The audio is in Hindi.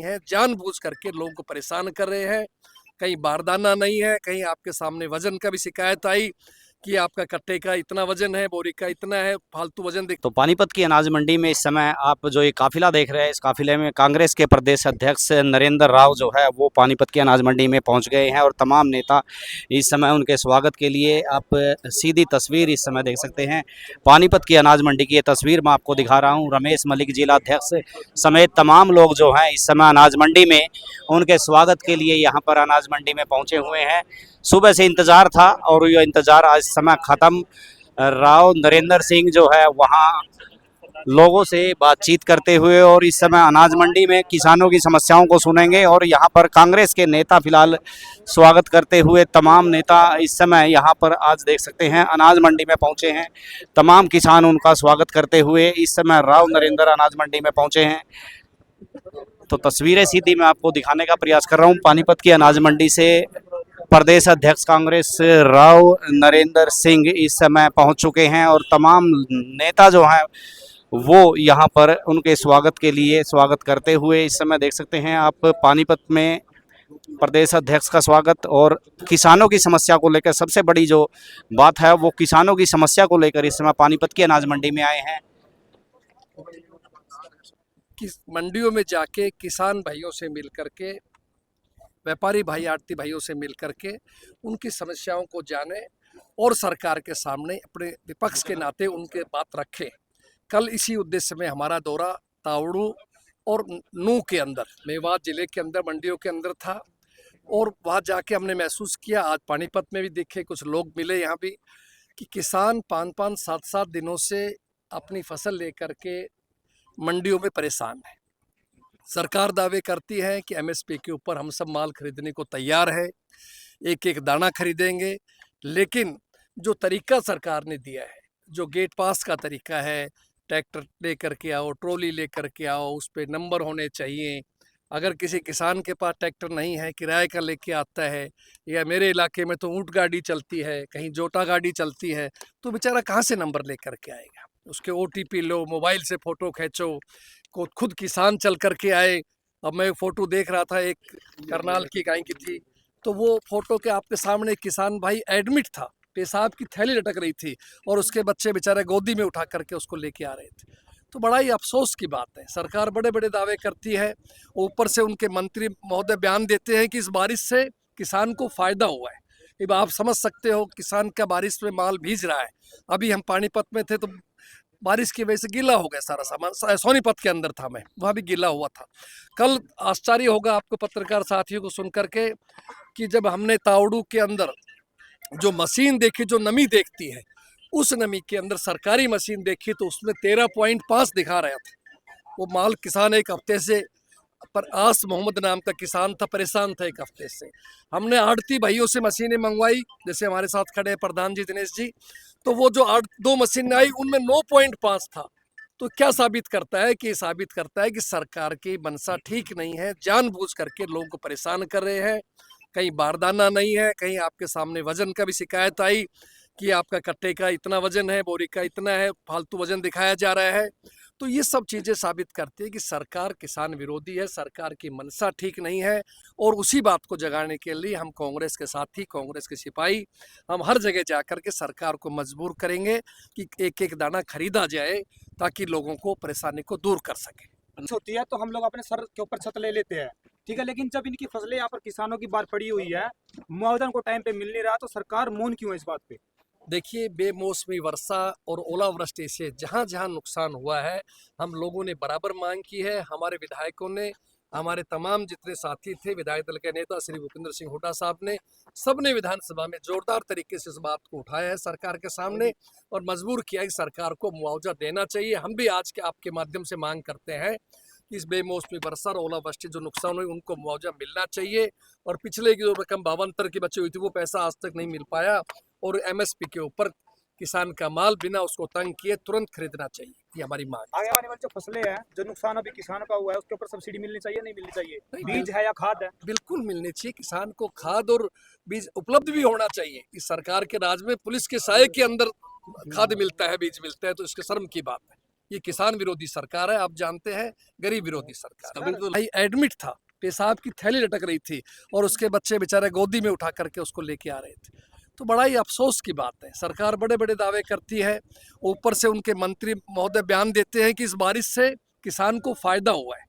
है, जानबूझ करके लोगों को परेशान कर रहे हैं। कहीं बारदाना नहीं है, कहीं आपके सामने वजन का भी शिकायत आई कि आपका कट्टे का इतना वजन है, बोरी का इतना है, फालतू वजन दिख। तो पानीपत की अनाज मंडी में इस समय आप जो ये काफिला देख रहे हैं, इस काफिले में कांग्रेस के प्रदेश अध्यक्ष नरेंद्र राव जो है वो पानीपत की अनाज मंडी में पहुंच गए हैं और तमाम नेता इस समय उनके स्वागत के लिए आप सीधी तस्वीर इस समय देख सकते हैं। पानीपत की अनाज मंडी की ये तस्वीर मैं आपको दिखा रहा हूँ। रमेश मलिक जिला अध्यक्ष समेत तमाम लोग जो हैं इस समय अनाज मंडी में उनके स्वागत के लिए यहाँ पर अनाज मंडी में पहुँचे हुए हैं। सुबह से इंतज़ार था और ये इंतज़ार आज समय ख़त्म। राव नरेंद्र सिंह जो है वहाँ लोगों से बातचीत करते हुए और इस समय अनाज मंडी में किसानों की समस्याओं को सुनेंगे और यहाँ पर कांग्रेस के नेता फिलहाल स्वागत करते हुए तमाम नेता इस समय यहाँ पर आज देख सकते हैं अनाज मंडी में पहुँचे हैं। तमाम किसान उनका स्वागत करते हुए इस समय राव नरेंद्र अनाज मंडी में पहुँचे हैं। तो तस्वीरें सीधी मैं आपको दिखाने का प्रयास कर रहा हूँ पानीपत की अनाज मंडी से। प्रदेश अध्यक्ष कांग्रेस राव नरेंद्र सिंह इस समय पहुंच चुके हैं और तमाम नेता जो हैं वो यहां पर उनके स्वागत के लिए स्वागत करते हुए इस समय देख सकते हैं आप पानीपत में प्रदेश अध्यक्ष का स्वागत। और किसानों की समस्या को लेकर सबसे बड़ी जो बात है वो किसानों की समस्या को लेकर इस समय पानीपत की अनाज मंडी में आए हैं। मंडियों में जाके किसान भाइयों से मिल करके, व्यापारी भाई आड़ती भाइयों से मिल करके उनकी समस्याओं को जाने और सरकार के सामने अपने विपक्ष के नाते उनके बात रखें। कल इसी उद्देश्य में हमारा दौरा तावड़ू और नूह के अंदर, मेवात जिले के अंदर मंडियों के अंदर था और वहाँ जाके हमने महसूस किया, आज पानीपत में भी दिखे, कुछ लोग मिले यहाँ भी, कि किसान 5-5, 7-7 दिनों से अपनी फसल लेकर के मंडियों में परेशान है। सरकार दावे करती है कि एमएसपी के ऊपर हम सब माल खरीदने को तैयार है, एक एक दाना खरीदेंगे, लेकिन जो तरीका सरकार ने दिया है, जो गेट पास का तरीका है, ट्रैक्टर लेकर के आओ, ट्रॉली लेकर के आओ, उस पर नंबर होने चाहिए। अगर किसी किसान के पास ट्रैक्टर नहीं है, किराए का लेके आता है, या मेरे इलाके में तो ऊँट गाड़ी चलती है, कहीं जोटा गाड़ी चलती है, तो बेचारा कहाँ से नंबर लेकर के आएगा? उसके ओटीपी लो, मोबाइल से फ़ोटो खींचो, को खुद किसान चल करके आए। अब मैं फ़ोटो देख रहा था, एक करनाल की गाय की थी, तो वो फ़ोटो के आपके सामने किसान भाई एडमिट था, पेशाब की थैली लटक रही थी और उसके बच्चे बेचारे गोदी में उठा करके उसको लेके आ रहे थे। तो बड़ा ही अफसोस की बात है। सरकार बड़े बड़े दावे करती है, ऊपर से उनके मंत्री महोदय बयान देते हैं कि इस बारिश से किसान को फ़ायदा हुआ है। अब आप समझ सकते हो किसान का बारिश में माल भीज रहा है। अभी हम पानीपत में थे तो बारिश की वजह से गीला हो गया सारा सामान। सोनीपत के अंदर था मैं, वहाँ भी गीला हुआ था। कल आश्चर्य होगा आपको पत्रकार साथियों को सुन करके कि जब हमने तावड़ू के अंदर जो मशीन देखी, जो नमी देखती है, उस नमी के अंदर सरकारी मशीन देखी तो उसमें 13.5 दिखा रहा था। वो माल किसान एक हफ्ते से, पर आस मोहम्मद नाम का किसान था, परेशान था एक हफ्ते से। हमने आड़ती भाइयों से मशीनें मंगवाई, जैसे हमारे साथ खड़े हैं प्रधान जी दिनेश जी, तो वो जो 2 मशीन आई उनमें 9.5 था। तो क्या साबित करता है? कि साबित करता है कि सरकार की मनसा ठीक नहीं है, जानबूझ करके लोगों को परेशान कर रहे हैं। कहीं बारदाना नहीं है, कहीं आपके सामने वजन का भी शिकायत आई कि आपका कट्टे का इतना वजन है, बोरी का इतना है, फालतू वजन दिखाया जा रहा है। तो ये सब चीज़ें साबित करती है कि सरकार किसान विरोधी है, सरकार की मनसा ठीक नहीं है। और उसी बात को जगाने के लिए हम कांग्रेस के साथी, कांग्रेस के सिपाही, हम हर जगह जाकर के सरकार को मजबूर करेंगे कि एक एक दाना खरीदा जाए ताकि लोगों को परेशानी को दूर कर सके। होती है तो हम लोग अपने सर के ऊपर छत ले लेते हैं, ठीक है, लेकिन जब इनकी फसलें यहाँ पर किसानों की बार पड़ी हुई है, मुआवजा को टाइम पे मिल नहीं रहा, तो सरकार मौन क्यों है इस बात पे? देखिए, बेमौसमी वर्षा और ओलावृष्टि से जहाँ जहाँ नुकसान हुआ है, हम लोगों ने बराबर मांग की है। हमारे विधायकों ने, हमारे तमाम जितने साथी थे, विधायक दल के नेता श्री भूपेंद्र सिंह हुड्डा साहब ने, सबने विधानसभा में जोरदार तरीके से इस बात को उठाया है सरकार के सामने और मजबूर किया कि सरकार को मुआवजा देना चाहिए। हम भी आज के आपके माध्यम से मांग करते हैं कि इस बेमौसमी वर्षा और ओलावृष्टि जो नुकसान हुई उनको मुआवजा मिलना चाहिए। और पिछले की जो रकम 52 की बची हुई थी वो पैसा आज तक नहीं मिल पाया और एमएसपी के ऊपर किसान का माल बिना उसको तंग किए तुरंत खरीदना चाहिए, ये हमारी मांग। आगे आने वाली जो फसलें हैं, जो नुकसान अभी किसान का हुआ है, उसके ऊपर सब्सिडी मिलनी चाहिए, नहीं मिलनी चाहिए? बीज है या खाद है? बिल्कुल मिलनी चाहिए। किसान को खाद और बीज उपलब्ध भी होना चाहिए। इस सरकार के राज में पुलिस के साये के अंदर खाद मिलता है, बीज मिलता है, तो इसके शर्म की बात है। ये किसान विरोधी सरकार है, आप जानते हैं, गरीब विरोधी सरकार। बिल्कुल। भाई एडमिट था, पेशाब की थैली लटक रही थी और उसके बच्चे बेचारे गोदी में उठा करके उसको लेके आ रहे थे। तो बड़ा ही अफसोस की बात है, सरकार बड़े बड़े दावे करती है, ऊपर से उनके मंत्री महोदय बयान देते हैं कि इस बारिश से किसान को फायदा हुआ है।